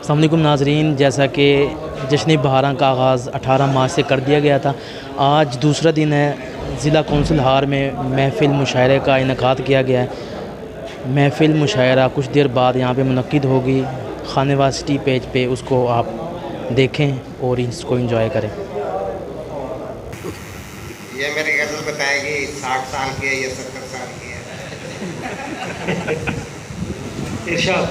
अस्सलाम वालेकुम नाज़रीन, जैसा कि जश्न बहारां का आगाज़ 18 मार्च से कर दिया गया था, आज दूसरा दिन है। ज़िला कौंसिल हार में महफ़िल मुशायरे का इनेकाद किया गया है। महफ़िल मुशायरा कुछ देर बाद यहाँ पे मुनक्किद होगी। खानेवाद सिटी पेज पे उसको आप देखें और इसको एंजॉय करें। ये मेरी गज़ल बताएगी 60 साल की है या 70 साल की है। इरशाद।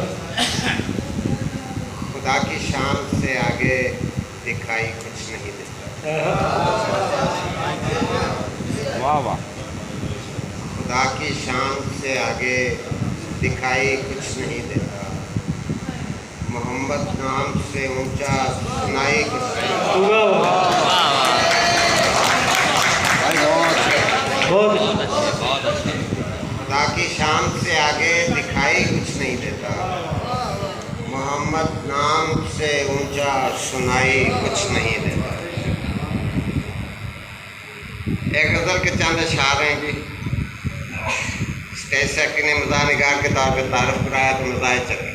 खुदा की शान से आगे दिखाई कुछ नहीं देता। वाह वाह। खुदा की शान से आगे दिखाई कुछ नहीं देता। मोहम्मद नाम से ऊंचा सुनाई कुछ नहीं देता। खुदा की शान से आगे दिखाई कुछ नहीं देता। मोहम्मद नाम से ऊंचा सुनाई कुछ नहीं देता। एक गज़ल के चंद अशार हैं जी। स्टेज सेक्रेटरी ने मज़ाह निगार के तौर पर तारुफ कराया तो मज़ाह चले।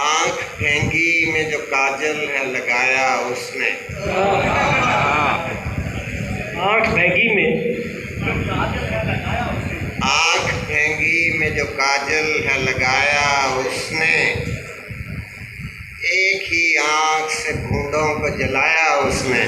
आँख फेंगी में जो काजल है लगाया उसने। आँख महंगी में आँख फेंगी में जो काजल है लगाया उसने। एक ही आँख से बूंदों को जलाया उसने।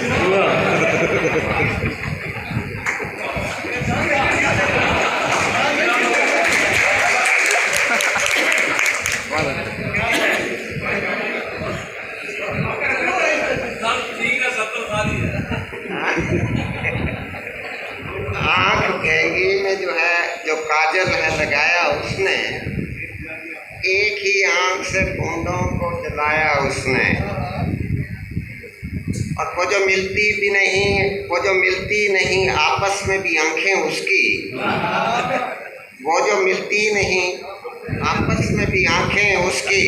आँख फेंगी में जो है जो काजल है लगाया उसने। एक ही आँख से बूंदों को जलाया उसने। और वो जो मिलती नहीं आपस में भी आंखें उसकी। वो जो मिलती नहीं आपस में भी आंखें उसकी।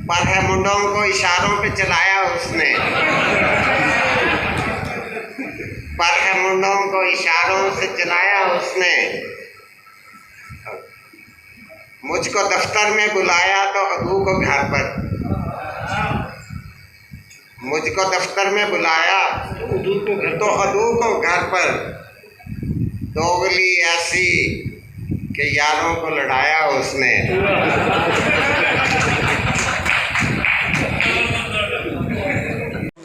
पर है मुंडों को इशारों पे चलाया उसने। पर है मुंडों को इशारों से चलाया उसने। मुझको दफ्तर में बुलाया तो अदू को घर पर। मुझको दफ्तर में बुलाया तो अदू को घर पर। दोगली ऐसी कि यारों को लड़ाया उसने।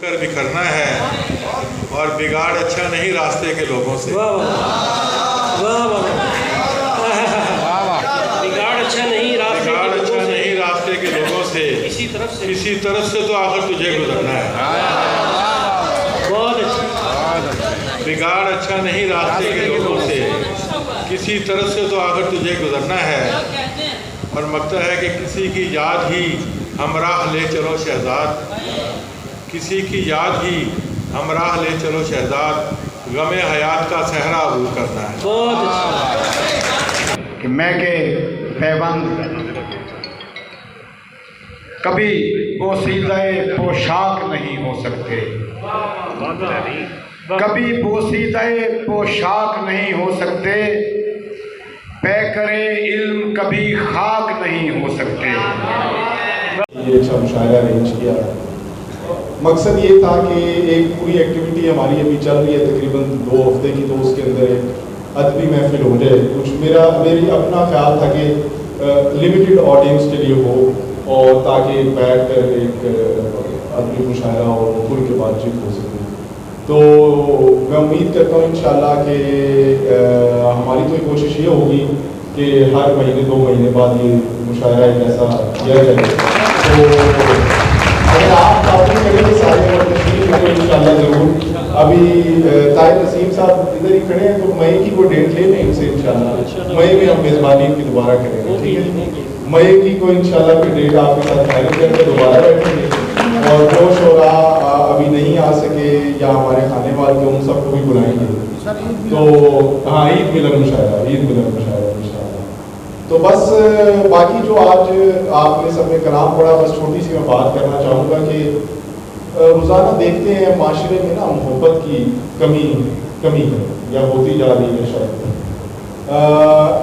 कर भी करना है और बिगाड़ अच्छा नहीं रास्ते के लोगों से। वाह वाह वाह वाह। बिगाड़ अच्छा नहीं रास्ते के लोगों से। किसी तरफ से तो आखिर तुझे गुजरना है। बहुत अच्छा। बिगाड़ अच्छा नहीं रास्ते के लोगों से। किसी तरफ से तो आखिर तुझे गुजरना है। और मकता है कि किसी की याद ही हमराह ले चलो शहजाद। किसी की याद ही हमराह ले चलो शहजाद। गमे हयात का सहरा अबूर करना है। बहुत अच्छा। कि मैं के पैबंद कभी पोशीदे पोशाक नहीं हो सकते। कभी पोशीदे पोशाक नहीं हो सकते। पैकरे इल्म कभी खाक नहीं हो सकते। ये अच्छा मुशायरा अरेंज किया। मकसद ये था कि एक पूरी एक्टिविटी हमारी अभी चल रही है तकरीबन 2 हफ्ते की, तो उसके अंदर एक अदबी महफिल हो जाए। कुछ मेरी अपना ख्याल था कि लिमिटेड ऑडियंस के लिए हो और ताकि बैठ कर एक अदबी मुशायरा और खुल के बातचीत हो सके। तो मैं उम्मीद करता हूँ इंशाल्लाह कि हमारी तो कोशिश ये होगी कि हर महीने 2 महीने बाद ये मुशायरा एक ऐसा किया जाए। तो अगर आप काफ़ी करेंगे सारे और तशरीफ करें इंशाल्लाह ज़रूर। अभी ताहिर नसीम साहब इधर ही खड़े हैं, तो मई की कोई डेट ले लें इनसे इंशाल्लाह। मई में हम मेज़बानी की दोबारा करेंगे, ठीक है। मई की कोई इंशाल्लाह की डेट आपके साथ फाइनल करके दोबारा बैठेंगे। और जो शोरा अभी नहीं आ सके या हमारे खाने वाले के उन सबको भी बुलाएंगे। तो हाँ, ईद मिलन मुशायरा इंशाल्लाह। तो बस बाकी जो आज आपने सबने कलाम पढ़ा, बस छोटी सी मैं बात करना चाहूँगा कि रोज़ाना देखते हैं माशरे में ना मोहब्बत की कमी है या होती जा रही है शायद।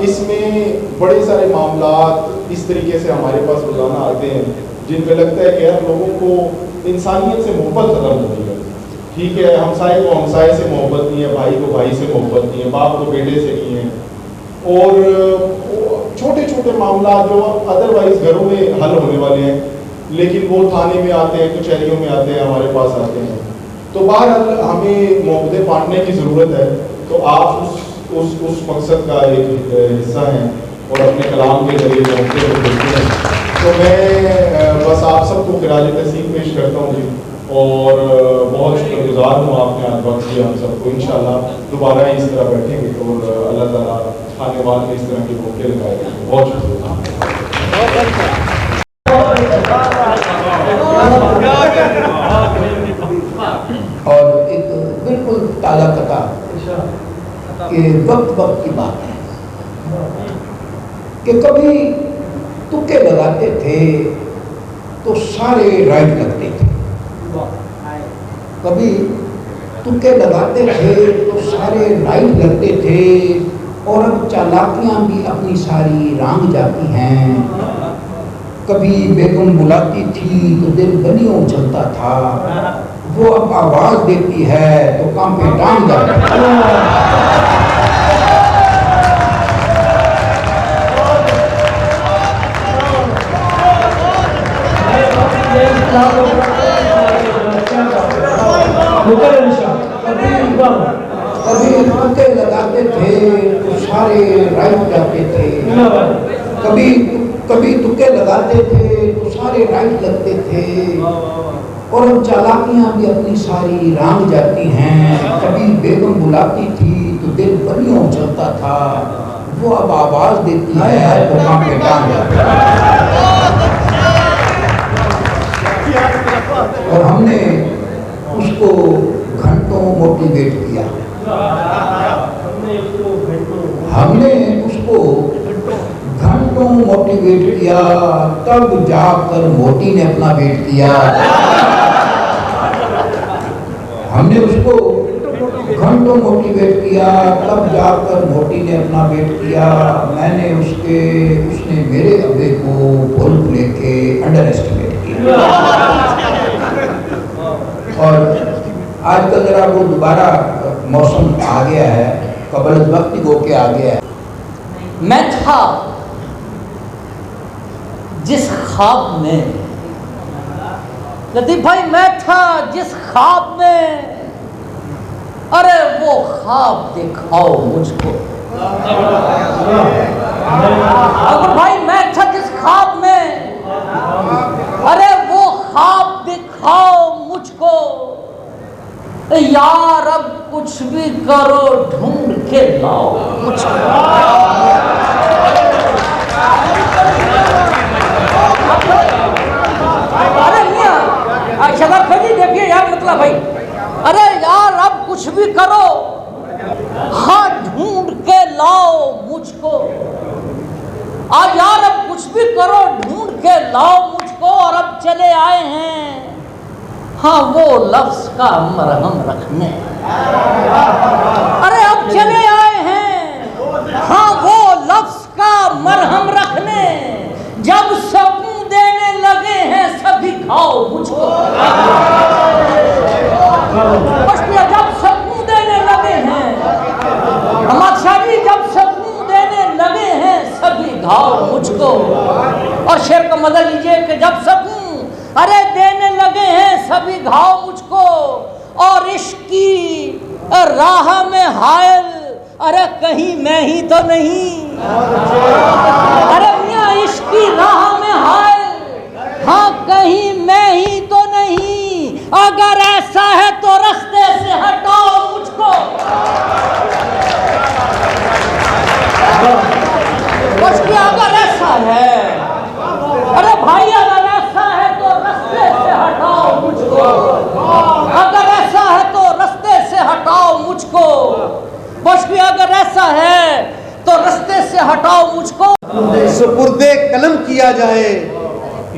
इसमें बड़े सारे मामलात इस तरीके से हमारे पास रोज़ाना आते हैं जिनमें लगता है कि यार लोगों को इंसानियत से मोहब्बत ख़त्म हो गई है। ठीक है, हमसाए को हमसाए से मोहब्बत नहीं है, भाई को भाई से मोहब्बत नहीं है, बाप को बेटे से नहीं है, और छोटे छोटे मामला जो अदरवाइज घरों में हल होने वाले हैं लेकिन वो थाने में आते हैं, कचहरियों में आते हैं, हमारे पास आते हैं। तो बहरहाल हमें मोहब्बतें बांटने की ज़रूरत है। तो आप उस मकसद का एक हिस्सा हैं और अपने कलाम के जरिए मोहब्बतें को देखते हैं। तो मैं बस आप सबको खिराज तहसीन पेश करता हूँ और बहुत शुक्रगुजार हूँ आपने आज वक्त दिया हम सबको। इंशाल्लाह दोबारा इस तरह बैठेंगे और अल्लाह ताला आने वाले इस तरह के मौके लगाएंगे। बहुत शुक्रिया। और एक बिल्कुल ताज़ा कथा कि वक्त की बात है कि कभी तुक्के लगाते थे तो सारे राइट लगते थे, कभी तुक्के लगाते थे तो सारे राइट लगते थे, और अब चालाकियाँ भी अपनी सारी रांग जाती हैं। कभी बेगम बुलाती थी तो दिल बनियों चलता था, वो अब आवाज़ देती है तो कांपे टांग जाता है। कभी तुक्के लगाते थे तो सारे राइट जाते थे, कभी तुक्के लगाते थे तो सारे राइट लगते थे, और अब चालाकियाँ भी अपनी सारी रांग जाती हैं। कभी बेगम बुलाती थी तो दिल बनियों चलता था, वो अब आवाज़ देती है तो कांपे टांग जाता है। और हमने उसको घंटों मोटिवेट किया, हमने उसको घंटों मोटिवेट किया, तब जाकर मोटी ने अपना वेट किया। हमने उसको घंटों मोटिवेट किया, तब जाकर मोटी ने अपना वेट किया। मैंने उसने मेरे अब्बे को भूल लेके अंडर एस्टिमेट किया। और आजकल जरा वो दोबारा मौसम आ गया है, कबल वक्त हो के आ गया है। मैं था जिस ख्वाब में, लतीफ भाई, मैं था जिस ख्वाब में, अरे वो ख्वाब दिखाओ मुझको। अगर भाई मैं था जिस ख्वाब में, अरे वो ख्वाब दिखाओ मुझको। यार अब कुछ भी करो ढूंढ के लाओ मुझको। अरे मियां शबाब भाई देखिए यार, मतलब भाई, अरे यार अब कुछ भी करो, हाँ ढूंढ के लाओ मुझको। आज यार अब कुछ भी करो ढूंढ के लाओ मुझको। और अब चले आए हैं, हाँ वो लफ्ज का मरहम रखने। अरे अब चले आए हैं, हाँ वो लफ्ज का मरहम रखने। जब सकून देने लगे हैं सभी घाव मुझको। जब सकून देने लगे हैं अहमद शाही, जब सकून देने लगे हैं सभी घाव मुझको। और शेर का मजा लीजिए कि जब सकून अरे देने लगे हैं सभी घाव मुझको। और इश्क की राह में हायल, अरे कहीं मैं ही तो नहीं। अरे मियां इश्क की राह में हायल, हाँ कहीं मैं ही तो नहीं। अगर ऐसा है तो रास्ते से हटाओ मुझको। अगर ऐसा है, अरे भाई अगर ऐसा है तो रास्ते से हटाओ मुझको। अगर ऐसा है तो रास्ते से हटाओ मुझको। अगर ऐसा है तो रास्ते से हटाओ मुझको। सुपुर्दे कलम किया जाए,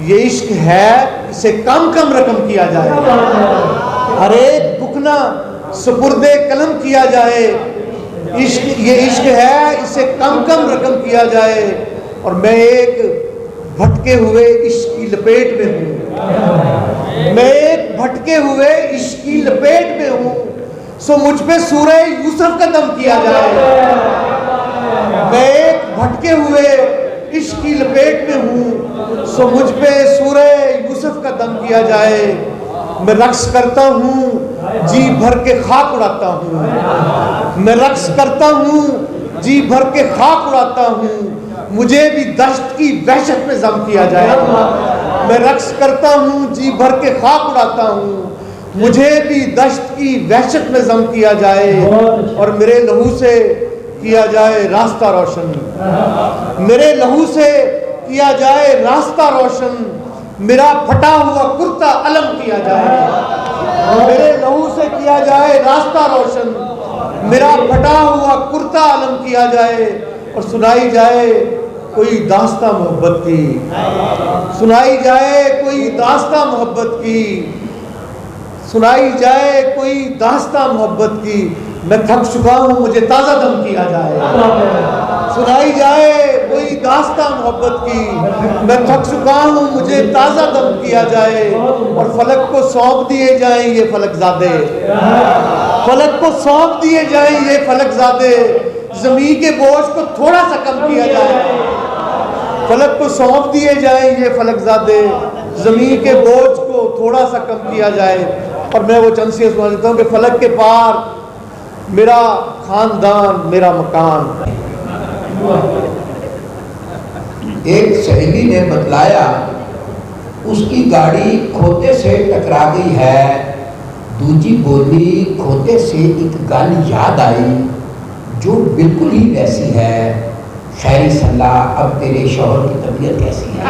ये इश्क है, इसे कम कम रकम किया जाए। हर एक बुकना सुपुर्दे कलम किया जाए, ये इश्क है, इसे कम कम रकम किया जाए। और मैं एक भटके हुए इश्क की लपेट में हूँ, मैं एक भटके हुए इश्क की लपेट में हूँ, सो मुझ पे सूरह यूसुफ का दम किया जाए। मैं एक भटके हुए इश्क की लपेट में हूँ, सो मुझ पे सूरह यूसुफ का दम किया जाए। मैं रक्स करता हूँ, जी भर के खाक उड़ाता हूँ। मैं रक्स करता हूँ, जी भर के खाक उड़ाता हूँ। मुझे भी दश्त की वहशत में जम किया जाए। मैं रक्स करता हूँ, जी भर के खाक उड़ाता हूँ। मुझे भी दश्त की वहशत में जम किया जाए और मेरे लहू से किया जाए रास्ता रोशन। मेरे लहू से किया जाए रास्ता रोशन। मेरा फटा हुआ कुर्ता अलम किया जाए। मेरे लहू से किया जाए रास्ता रोशन। मेरा फटा हुआ कुर्ता अलम किया जाए और सुनाई जाए कोई दास्तां मोहब्बत की। सुनाई जाए कोई दास्तां मोहब्बत की। सुनाई जाए कोई दास्तां मोहब्बत की। मैं थक चुका हूँ, मुझे ताज़ा दम किया जाए। सुनाई जाए कोई दास्तां मोहब्बत की। मैं थक चुका हूँ, मुझे ताज़ा दम किया जाए और फलक को सौंप दिए जाएं ये फलकजादे। फलक को सौंप दिए जाएं ये फलकजादे। ज़मीन के बोझ को थोड़ा सा कम किया जाए। फलक को सौंप दिए जाएं ये फलकजादे। ज़मीन के बोझ को थोड़ा सा कम किया जाए। और मैं वो चंद से सुना देता हूँ कि फलक के पार मेरा खानदान, मेरा मकान। एक सहेली ने बतलाया उसकी गाड़ी खोते से टकरा गई है। दूजी बोली खोते से एक गल याद आई जो बिल्कुल ही वैसी है। खैरी सल्ला, अब तेरे शौहर की तबीयत कैसी है?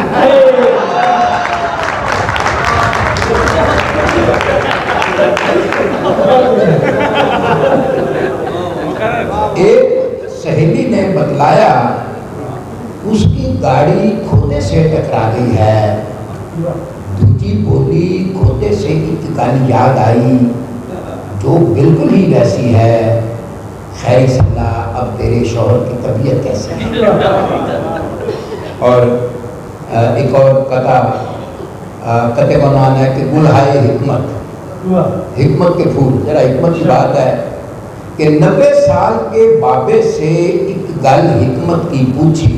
एक सहेली ने बतलाया उसकी गाड़ी खोते से टकरा गई है। दूजी बोली खोते से एक गल याद आई जो बिल्कुल ही वैसी है। खैरी सल्ला, अब तेरे शौहर की तबीयत कैसी है? और एक और कते का नाम है कि गुलहाए हिकमत, हिकमत के फूल। जरा हिकमत की बात है कि 90 साल के बाबे से एक गल हिकमत की पूछी।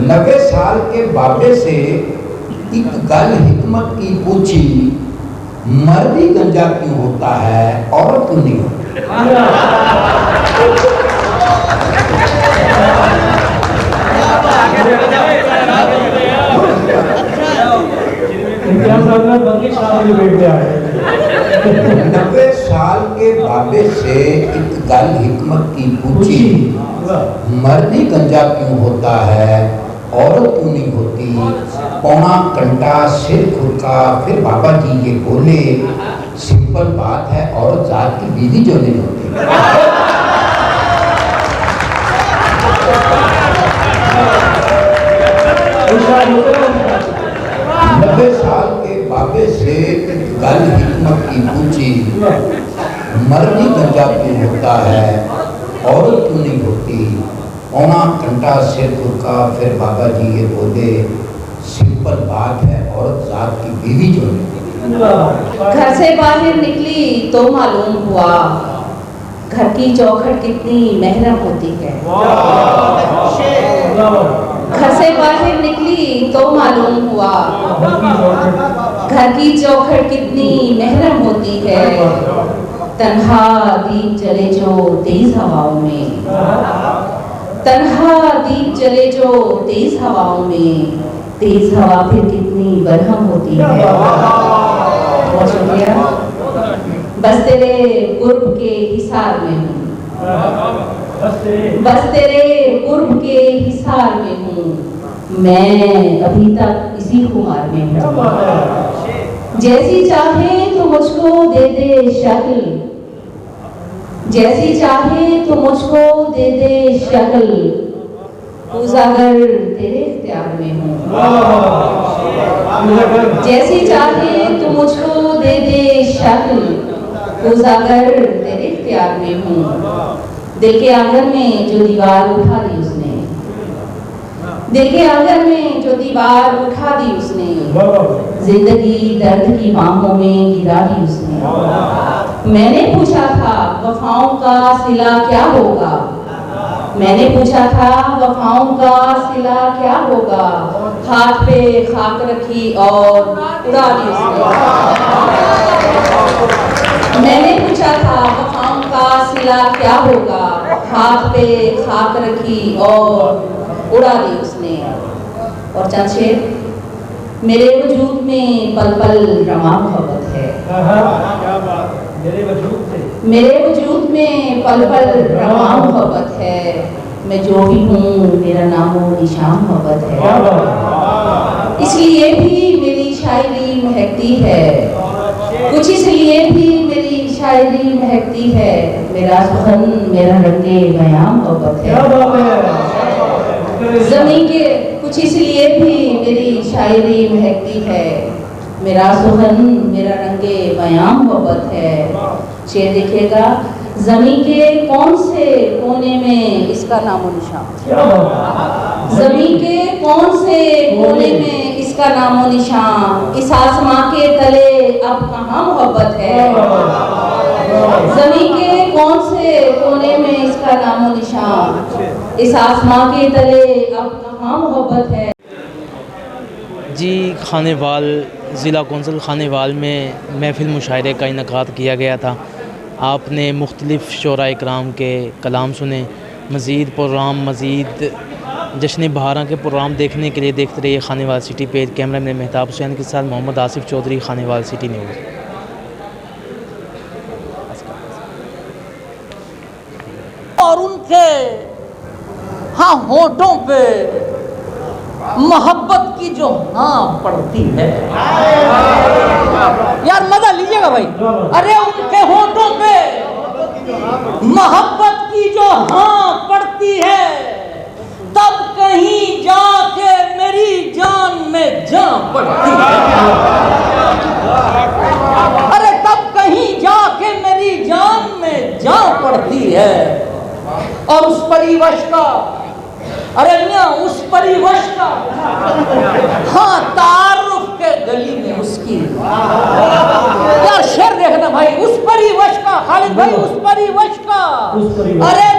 90 साल के बाबे से एक गल हिकमत की पूछी, मर्द ही गंजा क्यों होता है, औरत क्यों नहीं होती? नब्बे साल के बाबे से एक गल हिकमत की पूछी, मर्द ही गंजा क्यों होता है, औरत क्यों नहीं होती? पौना घंटा सिर खुरका, फिर बाबा जी ये बोले, सिंपल बात है, औरत जात की बीवी जो नहीं होती। 90 साल के बाबे से गल हिकमत की पूछी, मर्द ही गंजा क्यों होता है, औरत क्यों नहीं होती? पौना घंटा सिर खुरका, फिर बाबा जी ये बोले, सिंपल बात है, औरत जात की बीवी जो नहीं। घर से बाहर निकली तो मालूम हुआ घर की चौखट कितनी महरम होती है। घर से बाहर निकली तो मालूम हुआ घर की चौखट कितनी महरम होती है। तन्हा दीप जले जो तेज हवाओं में, तन्हा दीप जले जो तेज हवाओं में, तेज हवा फिर कितनी बरहम होती है। बहुत शुक्रिया। बस तेरे कुर्ब के हिसार में हूँ, बस तेरे कुर्ब के हिसार में हूँ, मैं अभी तक इसी खुमार में हूँ। जैसी चाहे तो मुझको दे दे शक्ल, जैसी चाहे तो मुझको दे दे शक्ल, उजागर तेरे इख्तियार में हूँ। जैसी चाहे तू मुझको दे दे शक्ल, उजागर तेरे इख्तियार में हूँ। दिल के आंगन में जो दीवार उठा दी उसने, दिल के आंगन में जो दीवार उठा दी उसने, जिंदगी दर्द की बाहों में गिरा दी उसने। मैंने पूछा था वफाओं का सिला क्या होगा, मैंने पूछा था वफाओं का सिला क्या होगा, हाथ पे खाक रखी और उड़ा दी उसने। मैंने पूछा था वफाओं का सिला क्या होगा, हाथ पे खाक रखी और उड़ा दी उसने। और चंद शेर, मेरे वजूद में पल पल रमा मोहब्बत है, मेरे वजूद में पल पल रमा मोहब्बत है। मैं जो भी हूँ मेरा नामो निशान मोहब्बत है, इसलिए भी मेरी शायरी महकती है, कुछ इसलिए भी मेरी शायरी महकती है। मेरा सुखन मेरा रंगे बयां मोहब्बत है, ज़मीं के कुछ इसलिए भी मेरी शायरी महकती है। मेरा सुखन मेरा रंगे बयां मोहब्बत है। शेर देखिएगा, ज़मीं के कौन से कोने में इसका नामो निशान, ज़मीं के कौन से कोने में इसका नामो निशान, इस आसमां के तले अब कहाँ मोहब्बत है। ज़मीं के कौन से कोने में इसका नामो निशान, इस आसमां के तले अब कहाँ मोहब्बत है। जी, खानेवाल ज़िला कौंसिल खानेवाल में महफ़िल मुशायरे का इनेकाद किया गया था। आपने मुख्तलिफ़ शोरा इकराम के कलाम सुने। मज़ीद प्रोग्राम, मज़ीद जश्न बहारां के प्रोग्राम देखने के लिए देखते रहिए Khanewal city page. Camera man Mehtab Hussain के साथ मोहम्मद आसिफ चौधरी, खानेवाल सिटी न्यूज़। और उनके हाँ होठों पे मोहब्बत की जो हाँ पड़ती है, यार मजा लीजिएगा भाई। अरे उनके होठों पे मोहब्बत की जो हाँ पड़ती है, तब कहीं जाके मेरी जान में जान पड़ती है। अरे तब कहीं जाके मेरी जान में जान पड़ती है। और उस परिवश का, अरे मियां उस परिवश का, हाँ तारुफ के गली में उसकी, यार शेर देखना भाई, उस परिवश का खालिद भाई, उस परिवश का, अरे